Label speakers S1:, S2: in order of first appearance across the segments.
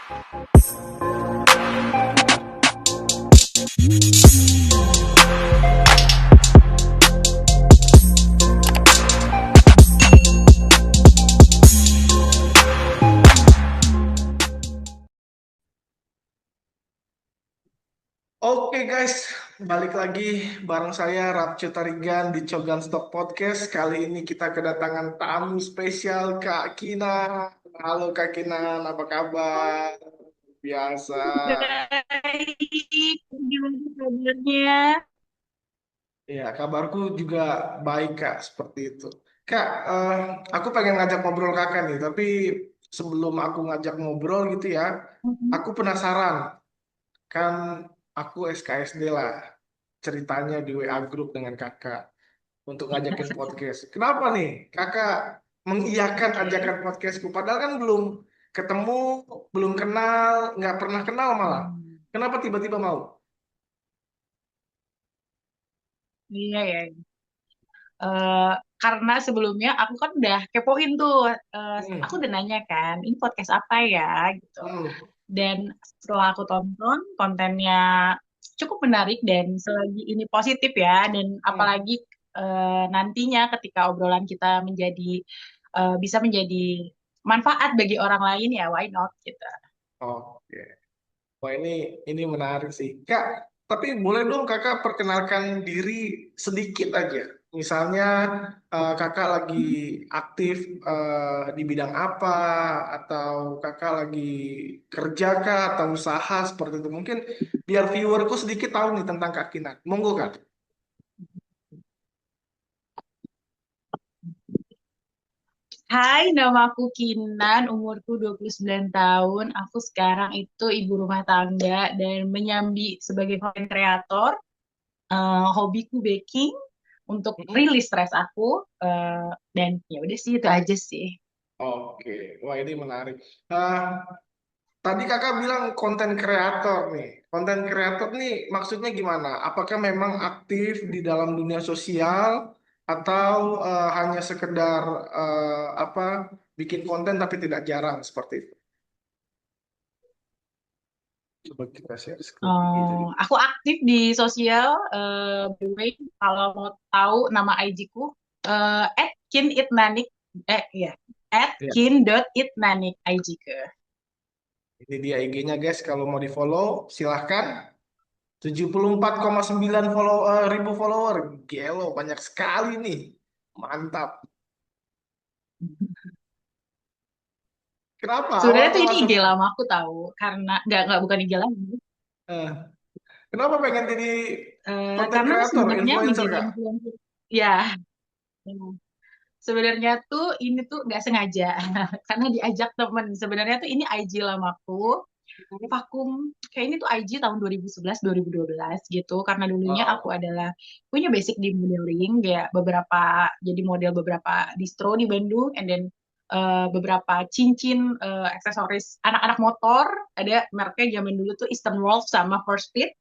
S1: Oke guys, balik lagi bareng saya Rapce Tarigan di Cogan Stock Podcast. Kali ini kita kedatangan tamu spesial Kak Kinan. Halo Kak Kinan, apa kabar? Biasa.
S2: Baik, gimana kabarnya?
S1: Ya, kabarku juga baik Kak, seperti itu. Kak, aku pengen ngajak ngobrol Kakak nih, tapi sebelum aku ngajak ngobrol gitu ya, aku penasaran. Kan aku SKSD lah, ceritanya di WA Group dengan Kakak untuk ngajakin podcast. Kenapa nih Kakak mengiyakan
S2: Oke.
S1: ajakan podcastku? Padahal kan belum ketemu, belum kenal, nggak pernah kenal malah.
S2: Hmm.
S1: Kenapa tiba-tiba mau?
S2: Iya ya. Eh, karena sebelumnya aku kan udah kepoin tuh, aku
S1: Hmm,
S2: udah nanya kan, ini podcast apa ya gitu.
S1: hmm,
S2: Dan setelah aku tonton, kontennya cukup menarik dan selagi ini positif ya, dan
S1: hmm.
S2: apalagi nantinya ketika obrolan kita bisa menjadi manfaat bagi orang lain ya, why not gitu.
S1: Oke. Wah ini menarik sih. Kak, tapi boleh dong Kakak perkenalkan diri sedikit aja. Misalnya Kakak lagi aktif di bidang apa, atau Kakak lagi kerja kah, atau usaha seperti itu. Mungkin biar viewerku sedikit tahu nih tentang Kak Kinan. Monggo Kak.
S2: Hai, nama aku Kinan, umurku 29 tahun. Aku sekarang itu ibu rumah tangga dan menyambi sebagai content creator. Hobiku baking untuk
S1: Mm-mm.
S2: rilis stres aku. Dan ya udah sih, itu aja sih.
S1: Oke, wah ini menarik. Eh, Tadi kakak bilang konten kreator nih. Konten kreator nih maksudnya gimana? Apakah memang aktif di dalam dunia sosial atau hanya sekedar apa bikin konten tapi tidak jarang seperti itu? Coba kita share screen IG jadi.
S2: Aku aktif di sosial. By the way, kalau mau tahu nama IG-ku, @kinitnanik. Ya,
S1: Ya,
S2: @kin.itnanik IG-ku.
S1: ini dia IG-nya guys. Kalau mau di follow silahkan. 74,9 ribu follower. Gelo, banyak sekali nih. Mantap. Kenapa
S2: Sebenarnya tuh
S1: awal-awal
S2: ini
S1: masuk?
S2: IG lama aku tahu, karena nggak bukan IG lama.
S1: Eh, Kenapa pengen jadi konten
S2: Karena
S1: kreator,
S2: sebenarnya
S1: influencer
S2: menjadi
S1: kak?
S2: influencer, ya, ya. Sebenarnya tuh ini tuh nggak sengaja, karena diajak temen. Sebenarnya tuh ini IG lamaku, vakum. Kayak ini tuh IG tahun 2011, 2012 gitu. Karena dulunya aku
S1: Wow.
S2: adalah punya basic di modeling, ya jadi model beberapa distro di Bandung, and then beberapa cincin, aksesoris anak-anak motor. Ada mereknya zaman dulu tuh Eastern Wolf sama First Speed.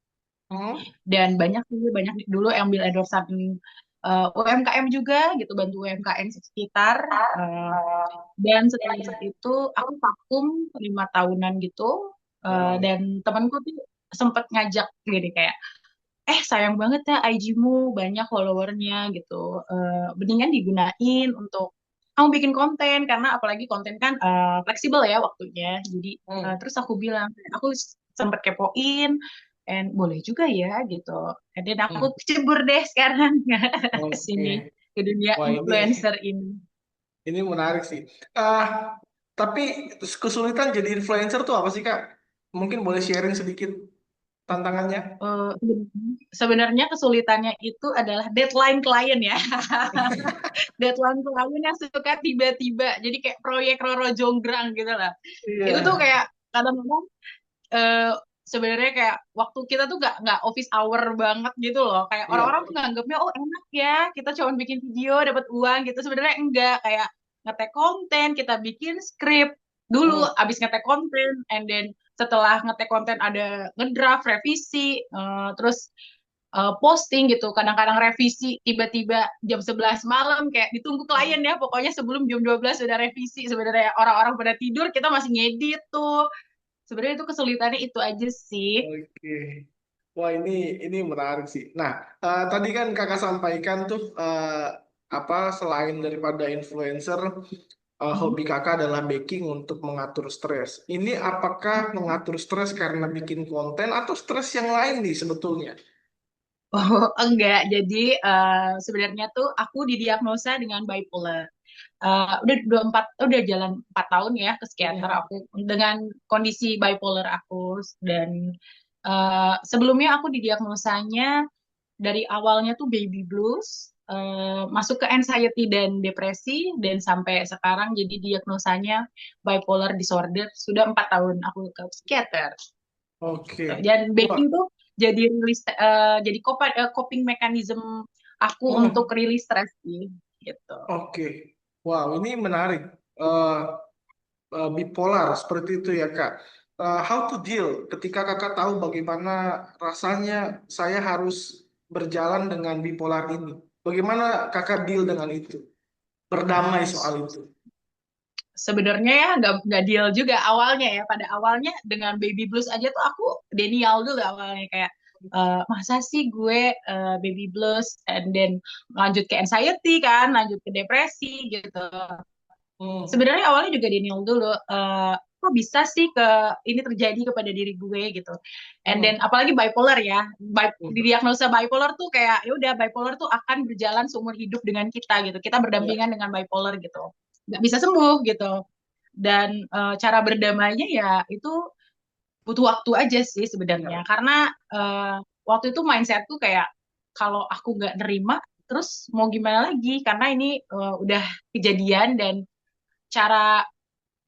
S1: Hmm?
S2: Dan banyak sih, banyak dulu yang ambil endorsean UMKM juga gitu, bantu UMKM sekitar. eh, dan setelah itu aku vakum 5 tahunan gitu.
S1: Wow.
S2: Dan temanku tuh sempet ngajak gini kayak, sayang banget ya IG-mu banyak followernya gitu. Mendingan digunain untuk kamu bikin konten, karena apalagi konten kan fleksibel ya waktunya. Jadi
S1: Hmm.
S2: terus aku bilang, aku sempet kepoin, and boleh juga ya gitu. Dan aku
S1: Hmm.
S2: cebur deh sekarang ke
S1: Oke.
S2: sini, ke dunia
S1: Wah
S2: influencer ini.
S1: ini menarik sih. Ah, tapi kesulitan jadi influencer tuh apa sih kak? Mungkin boleh sharing sedikit tantangannya.
S2: Eh, Sebenarnya kesulitannya itu adalah deadline klien ya. Deadline klien yang suka tiba-tiba. Jadi kayak proyek Roro Jonggrang gitu lah. Itu tuh
S1: Iya.
S2: kayak kadang-kadang eh, sebenarnya kayak waktu kita tuh nggak office hour banget gitu loh. Kayak orang-orang
S1: Iya.
S2: tuh nganggapnya, oh enak ya, kita cuma bikin video dapat uang gitu. Sebenarnya enggak, kayak ngetek konten, kita bikin skrip dulu,
S1: Hmm.
S2: abis ngetek konten, and then setelah ngetek konten ada ngedraft, revisi, terus posting gitu. Kadang-kadang revisi tiba-tiba jam 11 malam, kayak ditunggu klien ya. Pokoknya sebelum jam 12 sudah revisi. Sebenarnya orang-orang pada tidur, kita masih ngedit tuh. Sebenarnya itu kesulitannya itu aja sih.
S1: Oke. Wah, ini menarik sih. Nah, tadi kan kakak sampaikan tuh apa selain daripada influencer,
S2: Mhm.
S1: hobi kakak adalah baking untuk mengatur stres. Ini apakah mengatur stres karena bikin konten atau stres yang lain nih sebetulnya?
S2: Oh, enggak. Jadi sebenarnya tuh aku didiagnosa dengan bipolar. Udah jalan 4 tahun ya ke psikiater
S1: Mhm.
S2: aku dengan kondisi bipolar aku. Dan sebelumnya aku didiagnosanya dari awalnya tuh baby blues, masuk ke anxiety dan depresi, dan sampai sekarang jadi diagnosanya bipolar disorder. Sudah 4 tahun aku ke psikiater.
S1: Oke.
S2: Dan
S1: Wah.
S2: baking tuh jadi coping mechanism aku untuk
S1: Mhm.
S2: rilis stres sih gitu.
S1: Oke. Wow, ini menarik. Eh, Bipolar seperti itu ya Kak. How to deal ketika Kakak tahu bagaimana rasanya saya harus berjalan dengan bipolar ini. Bagaimana Kakak deal dengan itu? Berdamai soal itu.
S2: Sebenarnya ya nggak deal juga awalnya ya. Pada awalnya dengan baby blues aja tuh aku denial dulu awalnya kayak masa sih gue baby blues, and then lanjut ke anxiety kan, lanjut ke depresi gitu.
S1: Hmm.
S2: Sebenarnya awalnya juga denial dulu. Kok bisa sih ini terjadi kepada diri gue gitu. And then
S1: Hmm.
S2: apalagi bipolar ya.
S1: Hmm.
S2: Didiagnosa bipolar tuh kayak ya udah, bipolar tuh akan berjalan seumur hidup dengan kita gitu. Kita
S1: Ya.
S2: berdampingan dengan bipolar gitu. Nggak bisa sembuh gitu. Dan cara berdamainya ya itu butuh waktu aja sih sebenarnya.
S1: Ya.
S2: Karena eh, waktu itu mindset tuh kayak kalau aku nggak nerima, terus mau gimana lagi? Karena ini udah kejadian, dan cara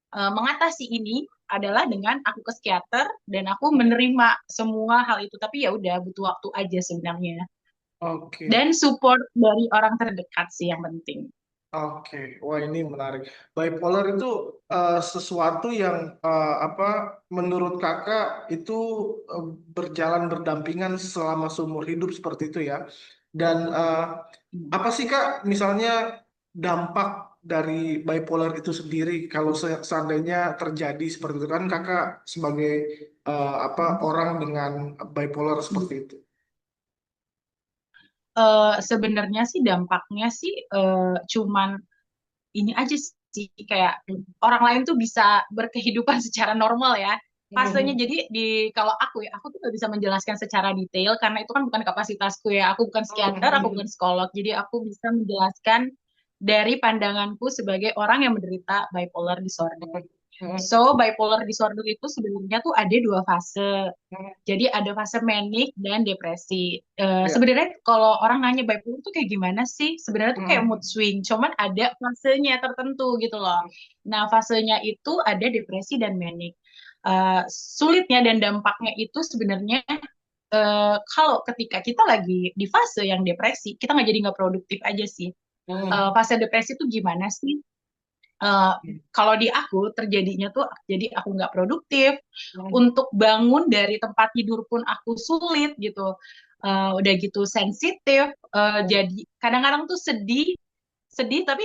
S2: mengatasi ini adalah dengan aku ke psikiater dan aku menerima semua hal itu. Tapi ya udah butuh waktu aja sebenarnya.
S1: Oke.
S2: Dan support dari orang terdekat sih yang penting.
S1: Oke, wah ini menarik. Bipolar itu sesuatu yang apa menurut kakak itu eh, berjalan berdampingan selama seumur hidup seperti itu ya. Dan apa sih kak, misalnya dampak dari bipolar itu sendiri kalau seandainya terjadi seperti itu kan kakak sebagai apa orang dengan bipolar seperti itu.
S2: Sebenarnya sih dampaknya sih cuman ini aja sih, kayak orang lain tuh bisa berkehidupan secara normal ya. Fasenya
S1: Mhm.
S2: jadi kalau aku tuh gak bisa menjelaskan secara detail karena itu kan bukan kapasitasku ya. Aku bukan psikiater, aku bukan
S1: Mhm.
S2: psikolog. Jadi aku bisa menjelaskan dari pandanganku sebagai orang yang menderita bipolar disorder.
S1: Mhm.
S2: So, bipolar disorder itu sebenarnya tuh ada dua fase.
S1: Mhm.
S2: Jadi ada fase manik dan depresi.
S1: Ya.
S2: Sebenarnya kalau orang nanya bipolar tuh kayak gimana sih? Sebenarnya tuh kayak mood
S1: Mhm.
S2: swing, cuman ada fasenya tertentu gitu loh. Nah, fasenya itu ada depresi dan manik. Sulitnya dan dampaknya itu sebenarnya kalau ketika kita lagi di fase yang depresi, kita nggak jadi nggak produktif aja sih.
S1: Mhm.
S2: Fase depresi itu gimana sih? Eh, Kalau di aku terjadinya tuh jadi aku nggak produktif,
S1: Mhm.
S2: untuk bangun dari tempat tidur pun aku sulit gitu. Udah gitu sensitif, jadi kadang-kadang tuh sedih sedih tapi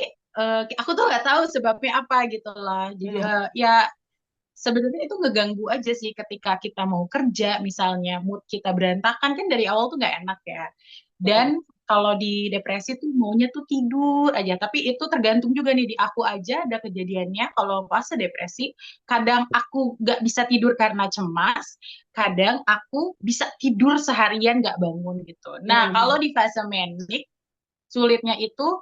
S2: aku tuh nggak tahu sebabnya apa gitu lah. Jadi
S1: Mhm.
S2: ya sebenarnya itu ngeganggu aja sih ketika kita mau kerja, misalnya mood kita berantakan kan dari awal tuh nggak enak ya. Dan
S1: Mhm.
S2: kalau di depresi tuh maunya tuh tidur aja. Tapi itu tergantung juga nih, di aku aja ada kejadiannya kalau pas depresi, kadang aku nggak bisa tidur karena cemas, kadang aku bisa tidur seharian nggak bangun gitu. Nah, kalau
S1: Mhm.
S2: di fase manic, sulitnya itu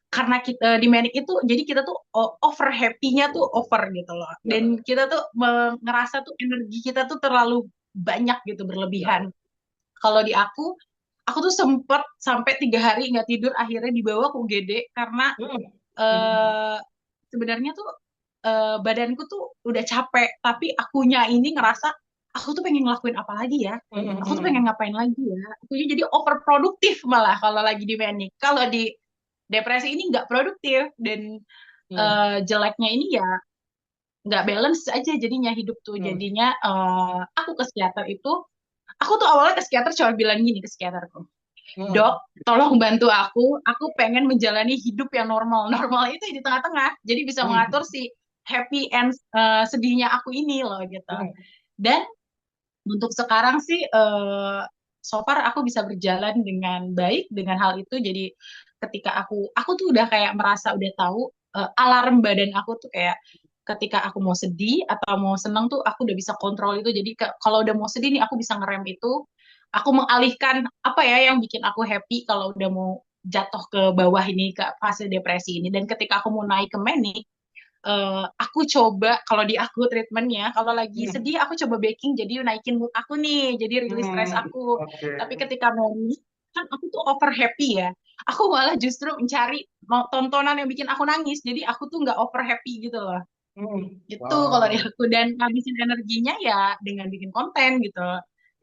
S2: karena kita di manic itu jadi kita tuh over happy-nya tuh over gitu loh, dan
S1: Ya.
S2: kita tuh ngerasa tuh energi kita tuh terlalu banyak gitu,
S1: Ya.
S2: berlebihan. Kalau di aku tuh sempet sampai 3 hari nggak tidur, akhirnya dibawa ke UGD karena
S1: Mhm. Mhm.
S2: eh, sebenarnya tuh badanku tuh udah capek, tapi akunya ini ngerasa aku tuh pengen ngelakuin apa lagi ya, aku tuh pengen
S1: Mhm.
S2: ngapain lagi ya, akunya jadi overproduktif malah kalau lagi di manic. Kalau di depresi ini nggak produktif, dan
S1: Mhm.
S2: jeleknya ini ya nggak balance aja jadinya hidup tuh.
S1: Mhm.
S2: Jadinya aku ke psikiater itu, aku tuh awalnya ke psikiater cuma bilang gini ke psikiaterku, dok,
S1: Mhm.
S2: tolong bantu aku pengen menjalani hidup yang normal. Normal itu di tengah-tengah, jadi bisa mengatur
S1: Mhm.
S2: si happy and sedihnya aku ini loh gitu. Dan untuk sekarang sih so far aku bisa berjalan dengan baik dengan hal itu. Jadi ketika aku tuh udah kayak merasa udah tahu alarm badan aku tuh kayak ketika aku mau sedih atau mau seneng tuh aku udah bisa kontrol itu. Jadi kalau udah mau sedih nih aku bisa ngerem itu. Aku mengalihkan apa ya yang bikin aku happy kalau udah mau jatuh ke bawah ini ke fase depresi ini. Dan ketika aku mau naik ke manic, aku coba kalau di aku treatmentnya kalau lagi
S1: Hmm.
S2: sedih aku coba baking jadi naikin mood aku nih jadi rilis stres
S1: Hmm.
S2: aku.
S1: Oke.
S2: Tapi ketika mau kan aku tuh over happy ya, aku malah justru mencari tontonan yang bikin aku nangis jadi aku tuh nggak over happy gitu loh.
S1: Hmm.
S2: Itu kalau di
S1: Wow.
S2: aku dan ngabisin energinya ya dengan bikin konten gitu,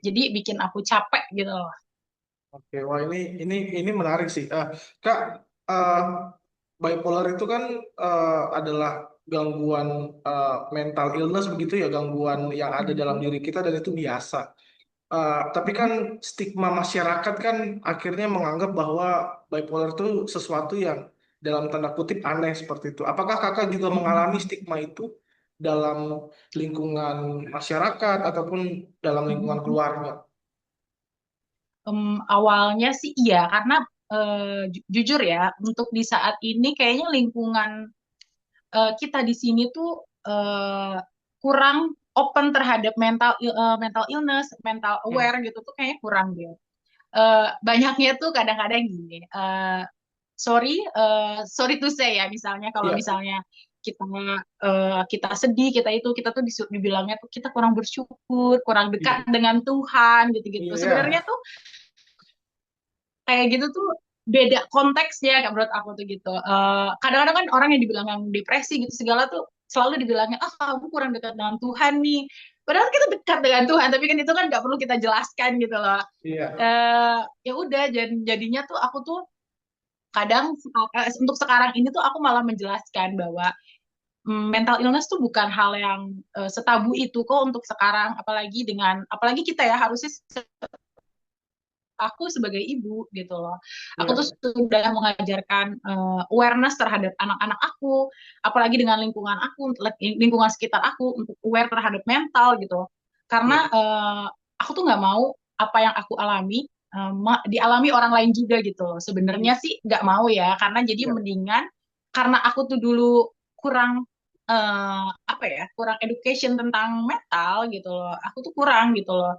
S2: jadi bikin aku capek gitu loh.
S1: Oke, wah ini menarik sih. Kak, eh, bipolar itu kan adalah gangguan mental illness begitu ya, gangguan yang ada dalam
S2: Mhm.
S1: diri kita dan itu biasa. Tapi kan
S2: Mhm.
S1: stigma masyarakat kan akhirnya menganggap bahwa bipolar itu sesuatu yang dalam tanda kutip aneh seperti itu. Apakah kakak juga mengalami
S2: Mhm.
S1: stigma itu dalam lingkungan masyarakat ataupun dalam lingkungan
S2: Mhm.
S1: keluarga?
S2: Awalnya sih iya, karena jujur ya, untuk di saat ini kayaknya lingkungan kita di sini tuh kurang open terhadap mental illness, mental
S1: Hmm.
S2: aware gitu tuh kayaknya kurang dia. Banyaknya tuh kadang-kadang gini, sorry to say ya, misalnya kalau
S1: Iya,
S2: misalnya kita kita sedih, kita tuh dibilangnya tuh kita kurang bersyukur, kurang dekat
S1: iya,
S2: dengan Tuhan gitu-gitu.
S1: iya.
S2: Sebenarnya tuh kayak gitu tuh beda konteksnya kayak menurut aku tuh gitu. Kadang-kadang kan orang yang dibilang yang depresi gitu segala tuh selalu dibilangnya ah kamu kurang dekat dengan Tuhan nih. Padahal kita dekat dengan Tuhan, tapi kan itu kan nggak perlu kita jelaskan gitu loh.
S1: Iya.
S2: Ya udah jadinya tuh aku tuh kadang untuk sekarang ini tuh aku malah menjelaskan bahwa mental illness tuh bukan hal yang setabu itu kok untuk sekarang, apalagi kita ya harusnya aku sebagai ibu gitu loh. Aku tuh
S1: Iya.
S2: sudah mengajarkan awareness terhadap anak-anak aku, apalagi dengan lingkungan aku, lingkungan sekitar aku untuk aware terhadap mental gitu. Karena
S1: Iya.
S2: aku tuh nggak mau apa yang aku alami dialami orang lain juga gitu loh.
S1: Hmm.
S2: Sebenarnya sih nggak mau ya, karena jadi
S1: Iya.
S2: mendingan karena aku tuh dulu kurang apa ya, kurang education tentang mental gitu loh. Aku tuh kurang gitu loh.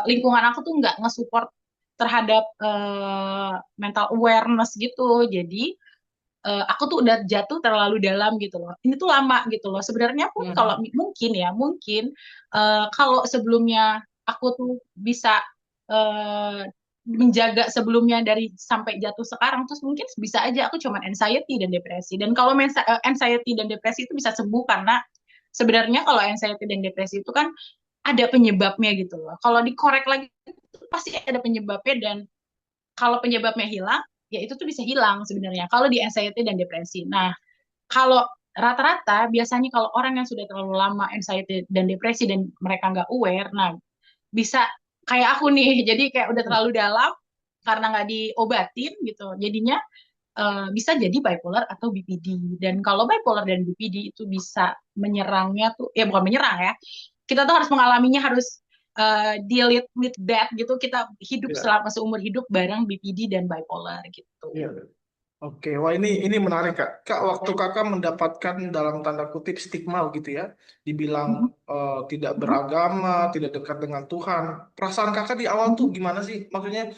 S2: Lingkungan aku tuh nggak nge-support terhadap mental awareness gitu. Jadi aku tuh udah jatuh terlalu dalam gitu loh. Ini tuh lama gitu loh. Sebenarnya pun kalau
S1: Hmm.
S2: mungkin ya, mungkin kalau sebelumnya aku tuh bisa eh, menjaga sebelumnya dari sampai jatuh sekarang, terus mungkin bisa aja aku cuman anxiety dan depresi. Dan kalau anxiety dan depresi itu bisa sembuh karena sebenarnya kalau anxiety dan depresi itu kan ada penyebabnya gitu loh. Kalau dikorek lagi itu pasti ada penyebabnya dan kalau penyebabnya hilang, ya itu tuh bisa hilang sebenarnya. Kalau di anxiety dan depresi. Nah, kalau rata-rata biasanya kalau orang yang sudah terlalu lama anxiety dan depresi dan mereka nggak aware, nah bisa kayak aku nih, jadi kayak udah
S1: Hmm.
S2: terlalu dalam karena nggak diobatin gitu. Jadinya bisa jadi bipolar atau BPD. Dan kalau bipolar dan BPD itu bisa menyerangnya tuh, ya bukan menyerang ya, kita tuh harus mengalaminya, harus deal with that gitu. Kita hidup
S1: Iya.
S2: selama seumur hidup bareng BPD dan bipolar gitu.
S1: Iya. Oke, wah ini menarik Kak. Kak, waktu Kakak mendapatkan dalam tanda kutip stigma gitu ya, dibilang
S2: Mhm.
S1: tidak
S2: Mhm.
S1: beragama, tidak dekat dengan Tuhan. Perasaan Kakak di awal tuh
S2: Mhm.
S1: gimana sih? Maksudnya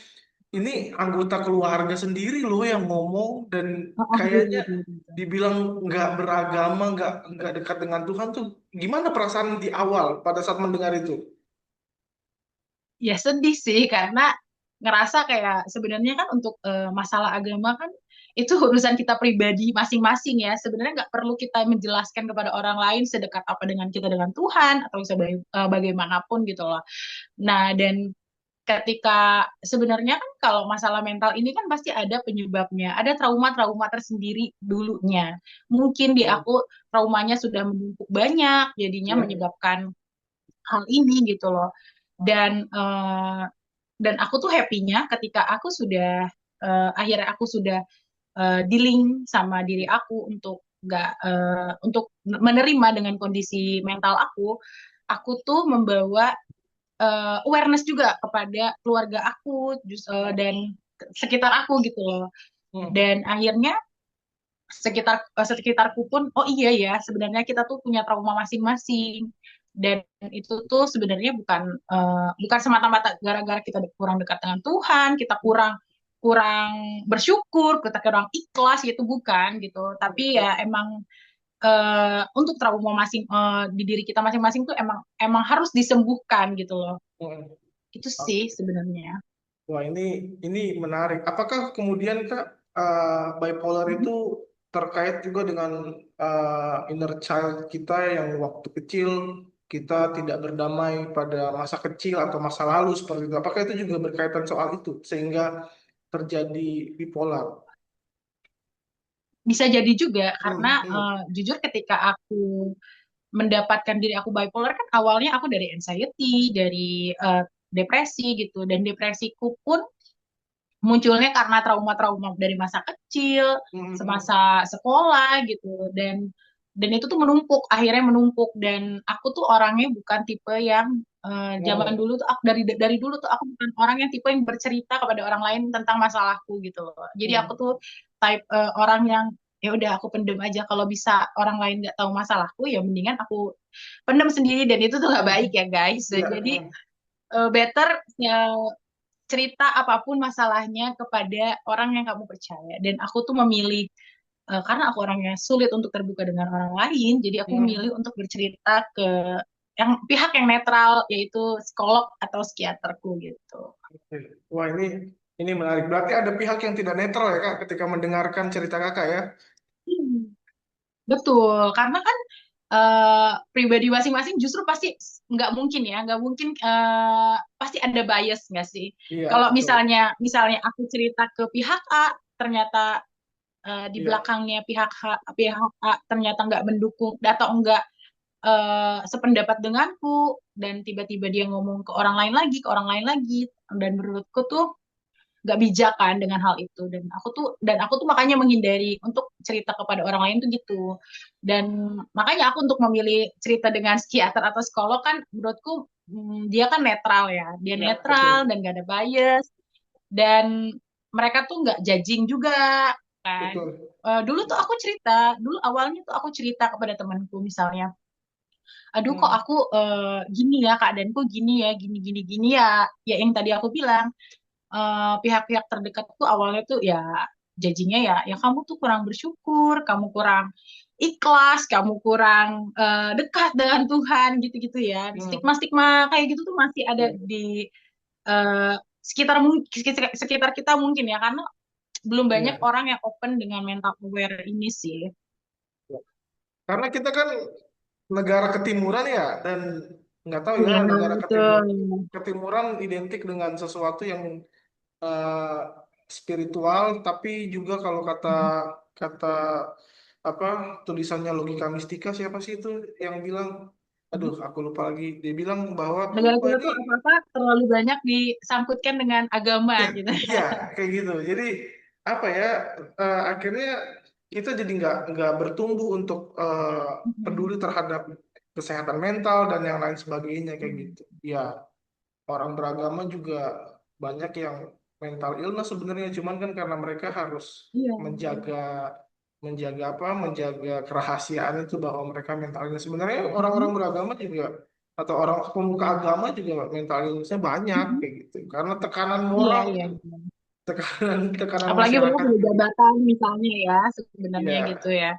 S1: ini anggota keluarga sendiri loh yang ngomong dan
S2: Oh, oh, iya,
S1: kayaknya
S2: iya, iya, iya.
S1: dibilang nggak beragama, nggak dekat dengan Tuhan tuh gimana perasaan di awal pada saat mendengar itu?
S2: Ya sedih sih karena ngerasa kayak sebenarnya kan untuk masalah agama kan itu urusan kita pribadi masing-masing ya. Sebenarnya nggak perlu kita menjelaskan kepada orang lain sedekat apa dengan kita dengan Tuhan atau bagaimanapun gitu loh. Nah, dan ketika sebenarnya kan kalau masalah mental ini kan pasti ada penyebabnya, ada trauma-trauma tersendiri dulunya. Mungkin di
S1: Hmm.
S2: aku traumanya sudah menumpuk banyak, jadinya
S1: Iya.
S2: menyebabkan hal ini gitu loh. Dan aku tuh happy-nya ketika aku sudah akhirnya aku sudah dealing sama diri aku untuk nggak untuk menerima dengan kondisi mental aku. aku tuh membawa awareness juga kepada keluarga aku dan sekitar aku gitu loh.
S1: Hmm.
S2: Dan akhirnya sekitarku pun oh iya ya sebenarnya kita tuh punya trauma masing-masing dan itu tuh sebenarnya bukan semata-mata gara-gara kita kurang dekat dengan Tuhan, kita kurang kurang bersyukur, kita kurang ikhlas gitu bukan gitu. Tapi ya emang untuk trauma di diri kita masing-masing tuh emang emang harus disembuhkan gitu loh.
S1: Hmm.
S2: Itu sih
S1: Oke.
S2: sebenarnya.
S1: Wah, ini menarik. Apakah kemudian Kak, bipolar itu
S2: Mhm.
S1: terkait juga dengan inner child kita yang waktu kecil kita tidak berdamai pada masa kecil atau masa lalu seperti itu. Apakah itu juga berkaitan soal itu sehingga terjadi bipolar?
S2: Bisa jadi juga karena
S1: Hmm, hmm,
S2: jujur ketika aku mendapatkan diri aku bipolar kan awalnya aku dari anxiety, dari depresi gitu dan depresiku pun munculnya karena trauma-trauma dari masa kecil,
S1: hmm, hmm,
S2: semasa sekolah gitu dan itu tuh menumpuk, akhirnya menumpuk dan aku tuh orangnya bukan tipe yang zaman
S1: hmm.
S2: dulu tuh aku dari dulu tuh aku bukan orang yang tipe yang bercerita kepada orang lain tentang masalahku gitu loh. Jadi aku
S1: Hmm.
S2: tuh type orang yang ya udah aku pendem aja kalau bisa orang lain nggak tahu masalahku ya mendingan aku pendem sendiri dan itu tuh nggak baik
S1: Hmm.
S2: ya guys.
S1: Iya,
S2: Jadi
S1: hmm.
S2: better ya cerita apapun masalahnya kepada orang yang kamu percaya. Dan aku tuh memilih, karena aku orangnya sulit untuk terbuka dengan orang lain, jadi aku
S1: Hmm.
S2: memilih untuk bercerita ke yang pihak yang netral, yaitu psikolog atau psikiaterku gitu.
S1: Oke. Wah, ini menarik. Berarti ada pihak yang tidak netral ya Kak ketika mendengarkan cerita Kakak ya?
S2: Hmm. Betul, karena kan pribadi masing-masing justru pasti nggak mungkin ya, nggak mungkin pasti ada bias nggak sih?
S1: Iya,
S2: Kalau
S1: betul.
S2: misalnya misalnya aku cerita ke pihak A, ternyata di
S1: Iya.
S2: belakangnya pihak A ternyata nggak mendukung atau nggak sependapat denganku dan tiba-tiba dia ngomong ke orang lain lagi, ke orang lain lagi dan menurutku tuh nggak bijak kan dengan hal itu dan aku tuh makanya menghindari untuk cerita kepada orang lain tuh gitu dan makanya aku untuk memilih cerita dengan psikiater atau psikolog kan menurutku dia kan netral ya dia
S1: Iya,
S2: netral
S1: betul.
S2: dan gak ada bias dan mereka tuh nggak judging juga kan.
S1: Betul.
S2: Dulu tuh aku cerita, dulu awalnya tuh aku cerita kepada temanku misalnya, aduh kok
S1: Hmm.
S2: aku gini ya keadaanku gini ya, gini gini gini ya, ya yang tadi aku bilang pihak-pihak terdekat tuh awalnya tuh ya judgingnya ya, ya kamu tuh kurang bersyukur, kamu kurang ikhlas, kamu kurang dekat dengan Tuhan gitu-gitu ya,
S1: Hmm.
S2: stigma-stigma kayak gitu tuh masih ada
S1: Iya.
S2: di sekitar kita mungkin ya karena belum banyak
S1: Iya.
S2: orang yang open dengan mental aware ini sih.
S1: Iya. Karena kita kan negara ketimuran ya, dan nggak tahu ya
S2: Iya,
S1: negara
S2: betul.
S1: ketimuran identik dengan sesuatu yang eh, spiritual, tapi juga kalau kata kata apa tulisannya logika mistika siapa sih itu yang bilang, aduh aku lupa lagi, dia bilang bahwa tuh
S2: Negara
S1: wah
S2: kita
S1: ini
S2: tuh apa-apa terlalu banyak disangkutkan dengan agama
S1: ya,
S2: gitu.
S1: iya kayak gitu. Jadi apa ya, akhirnya kita jadi nggak bertumbuh untuk peduli terhadap kesehatan mental dan yang lain sebagainya kayak gitu. Ya, orang beragama juga banyak yang mental illness sebenarnya, cuman kan karena mereka harus
S2: Iya.
S1: menjaga menjaga apa menjaga kerahasiaan itu bahwa mereka mental illness. Sebenarnya orang-orang
S2: Mhm.
S1: beragama juga atau orang pemuka agama juga mental illnessnya banyak
S2: Mhm.
S1: kayak gitu karena tekanan
S2: Iya,
S1: moral,
S2: iya.
S1: tekanan tekanan
S2: Apalagi mereka
S1: masyarakat
S2: punya
S1: juga.
S2: jabatan misalnya ya, sebenarnya gitu
S1: Iya,
S2: ya.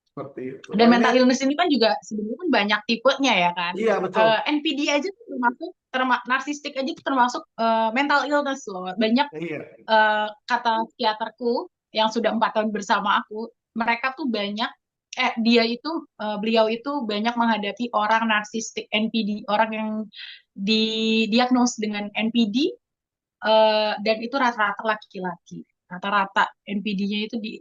S1: seperti itu.
S2: Dan
S1: Wah ini,
S2: mental illness ini kan juga sebenarnya kan banyak tipenya ya kan.
S1: iya betul.
S2: NPD aja tuh termasuk narsistik aja tuh termasuk mental illness loh. Banyak
S1: Iya,
S2: kata psikiaterku yang sudah 4 tahun bersama aku, mereka tuh banyak beliau itu banyak menghadapi orang narsistik NPD, orang yang didiagnos dengan NPD dan itu rata-rata laki-laki. Rata-rata NPD-nya itu di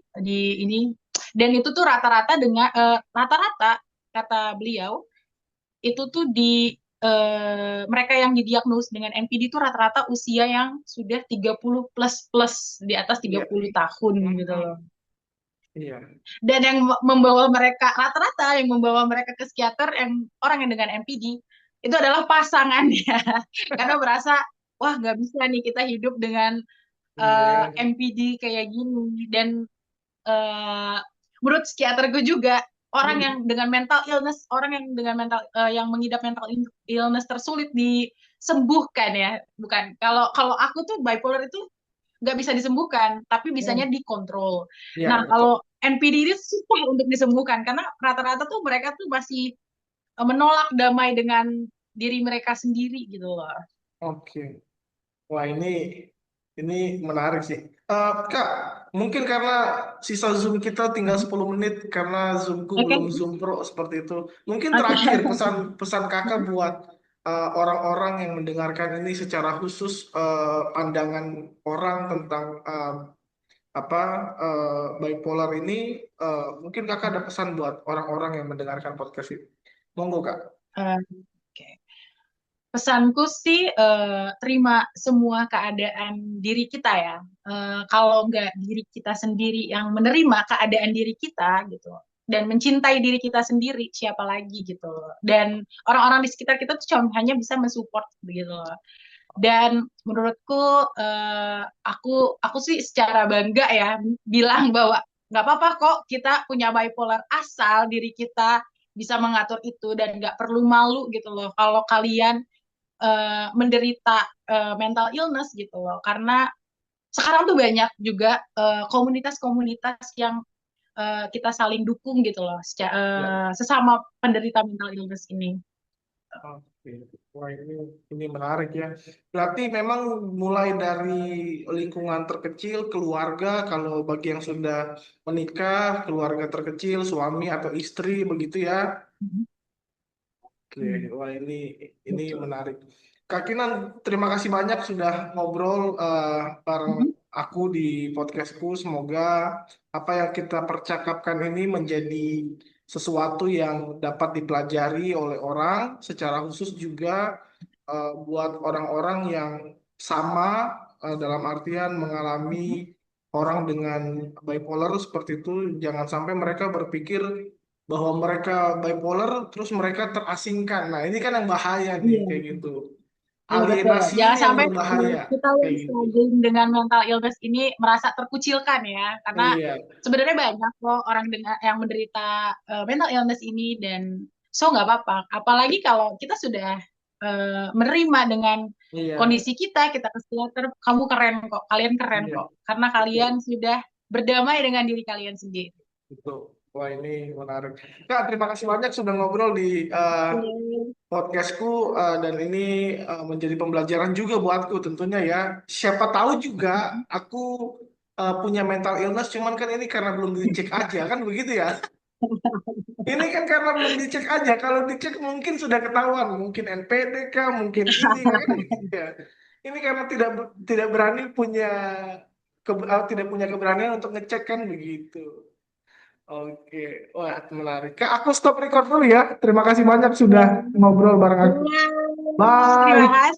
S2: ini dan itu tuh rata-rata dengan rata-rata kata beliau itu tuh mereka yang didiagnos dengan NPD itu rata-rata usia yang sudah 30 plus plus di atas
S1: iya.
S2: 30 tahun gitu loh.
S1: Mhm. Iya.
S2: Dan yang membawa mereka rata-rata yang membawa mereka ke psikiater yang orang yang dengan NPD itu adalah pasangannya. Karena merasa, wah nggak bisa nih kita hidup dengan
S1: Iya,
S2: MPD kayak gini. Dan eh, menurut psikiaterku juga, orang yang dengan mental illness, orang yang dengan mental yang mengidap mental illness tersulit disembuhkan ya. Bukan. Kalau kalau aku tuh bipolar itu nggak bisa disembuhkan, tapi bisanya dikontrol.
S1: iya
S2: Nah,
S1: betul.
S2: kalau NPD itu susah untuk disembuhkan karena rata-rata tuh mereka tuh masih menolak damai dengan diri mereka sendiri gitu loh.
S1: Oke. Wah, ini menarik sih. Kak, mungkin karena sisa Zoom kita tinggal 10 menit karena Zoomku
S2: Oke.
S1: belum Zoom Pro seperti itu. Mungkin
S2: Oke.
S1: terakhir pesan pesan Kakak buat orang-orang yang mendengarkan ini secara khusus, pandangan orang tentang apa bipolar ini, mungkin Kakak ada pesan buat orang-orang yang mendengarkan podcast ini. Monggo, Kak.
S2: Oke. Pesanku sih terima semua keadaan diri kita ya. Kalau nggak diri kita sendiri yang menerima keadaan diri kita gitu dan mencintai diri kita sendiri, siapa lagi gitu. Dan orang-orang di sekitar kita tuh cuma hanya bisa mensupport gitu loh. Dan menurutku aku sih secara bangga ya bilang bahwa nggak apa-apa kok kita punya bipolar, asal diri kita bisa mengatur itu dan nggak perlu malu gitu loh kalau kalian menderita mental illness gitu loh. Karena sekarang tuh banyak juga komunitas-komunitas yang kita saling dukung gitu loh
S1: Ya.
S2: sesama penderita mental illness ini.
S1: Oke. Wah, ini menarik ya. Berarti memang mulai dari lingkungan terkecil, keluarga, kalau bagi yang sudah menikah, keluarga terkecil, suami atau istri, begitu ya. Oke,
S2: Hmm,
S1: wah ini
S2: betul.
S1: menarik. Kak Kinan, terima kasih banyak sudah ngobrol bareng
S2: Mhm.
S1: aku di podcastku. Semoga apa yang kita percakapkan ini menjadi sesuatu yang dapat dipelajari oleh orang, secara khusus juga buat orang-orang yang sama, dalam artian mengalami
S2: Mhm.
S1: orang dengan bipolar seperti itu. Jangan sampai mereka berpikir bahwa mereka bipolar terus mereka terasingkan. Nah, ini kan yang bahaya nih
S2: Iya,
S1: kayak gitu.
S2: iya betul.
S1: Alienasi
S2: Jangan
S1: ini yang
S2: sampai
S1: berbahaya
S2: kita yang
S1: kayak gitu.
S2: struggling dengan mental illness ini merasa terkucilkan ya, karena
S1: Iya,
S2: sebenarnya banyak kok orang dengan yang menderita mental illness ini dan so nggak apa-apa. Apalagi kalau kita sudah menerima dengan
S1: iya,
S2: kondisi kita, kita ke psikiater, kamu keren kok, kalian keren
S1: iya,
S2: kok, karena kalian
S1: betul,
S2: sudah berdamai dengan diri kalian sendiri.
S1: betul. Wah, ini menarik. Kak, terima kasih banyak sudah ngobrol di podcastku, dan ini menjadi pembelajaran juga buatku tentunya ya. Siapa tahu juga aku punya mental illness, cuman kan ini karena belum dicek aja kan begitu ya. Ini kan karena belum dicek aja. Kalau dicek mungkin sudah ketahuan, mungkin NPD kah, mungkin ini kah, kan begitu ya. Ini karena tidak berani punya tidak punya keberanian untuk ngecek kan begitu. Oke, wah menarik. Kak, aku stop record dulu ya. Terima kasih banyak sudah ngobrol bareng aku.
S2: Wow, terima
S1: Bye.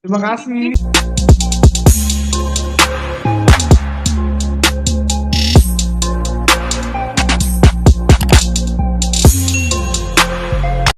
S1: Terima
S2: kasih.
S1: kasih.